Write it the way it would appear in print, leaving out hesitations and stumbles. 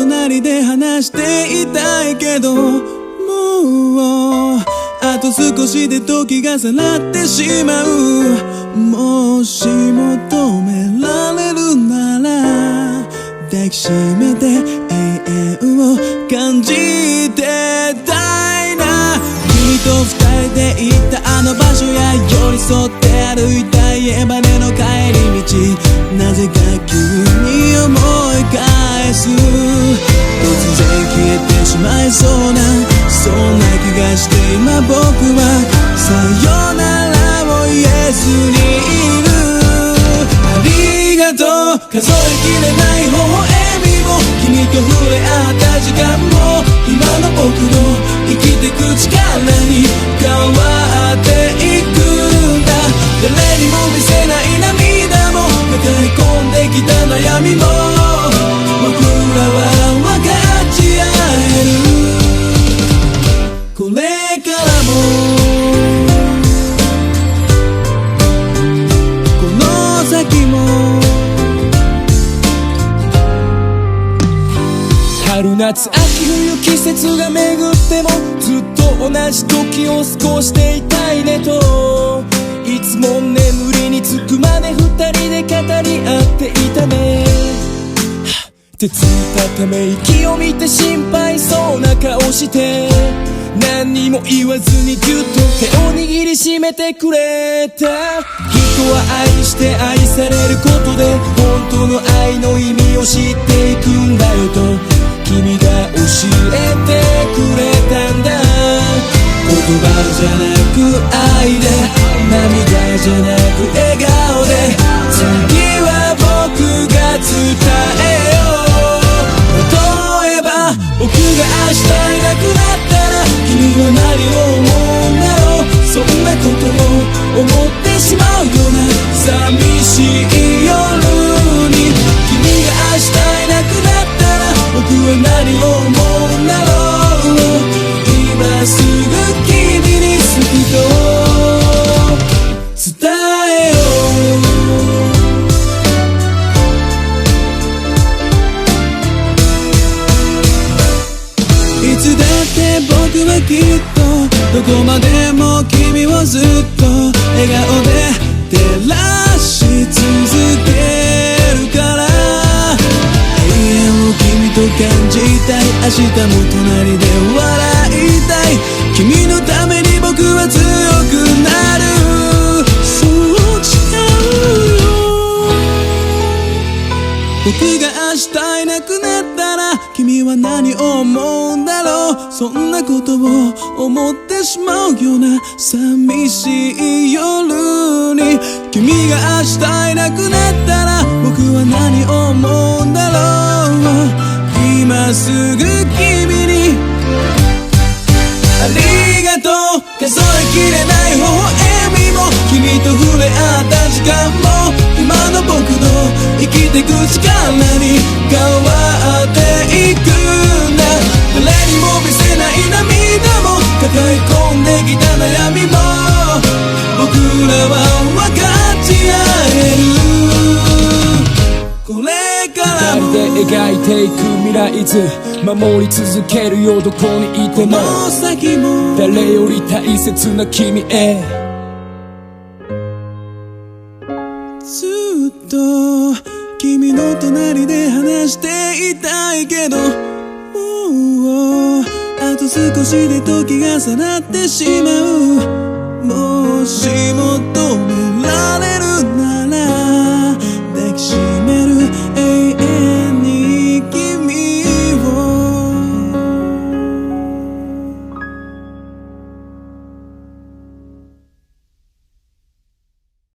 隣で話していたいけど、もうあと少しで時がさらってしまう。もし求められるなら抱きしめて永遠を感じてたいな。君と二人で行ったあの場所や寄り添って歩いた家までの帰り道、なぜか急に思い返す。突然消えてしまいそうな、そんな気がして今僕はさよならを言えずにいる。ありがとう、数えきれない微笑みも、君と触れ合った時間も、今の僕の生きてく力に変わっていくんだ。誰にも見せない涙も、抱え込んできた悩みも、僕らは分かち合える。これからもこの先も、春夏秋冬季節が巡ってもずっと同じ時を過ごしていたいねと、いつも眠りにつくまで二人で語り合っていたね。手ついたため息を見て心配そうな顔して、何にも言わずにぎゅっと手を握りしめてくれた。人は愛して愛されることで本当の愛の意味を知っていくんだよと君が教えてくれたんだ。言葉じゃなく愛で、涙じゃなく笑顔で、次は僕が伝えよう。例えば僕が明日いなくなったら君は何を思うんだろう。そんなことを思ってしまうような寂しい夜に、君が明日いなくなったら僕は何を思うんだろう。今すぐ君に好きと伝えよう。いつだって僕はきっとどこまでも君をずっと笑顔で照らし続けるから、永遠を君と感じたい、明日も隣で笑いたい、君のために僕は強くなる。そう誓うよ。僕が明日いなくなったら君は何を思うんだろう。そんなことを思ってしまうような寂しい夜に、君が明日いなくなったら僕は何を思うんだろう。今すぐ君にありがとう、数えきれない微笑みも、君と触れ合った時間も、今の僕の生きてく力に変わっていくんだ。誰にも見せない涙も、抱え込んできた悩みも、僕らは分かち合える。これからも二人で描いていく未来図、守り続けるよどこにいても、この先も誰より大切な君へ。ずっと君の隣で話していたいけど、もうあと少しで時が去ってしまう。もし求められる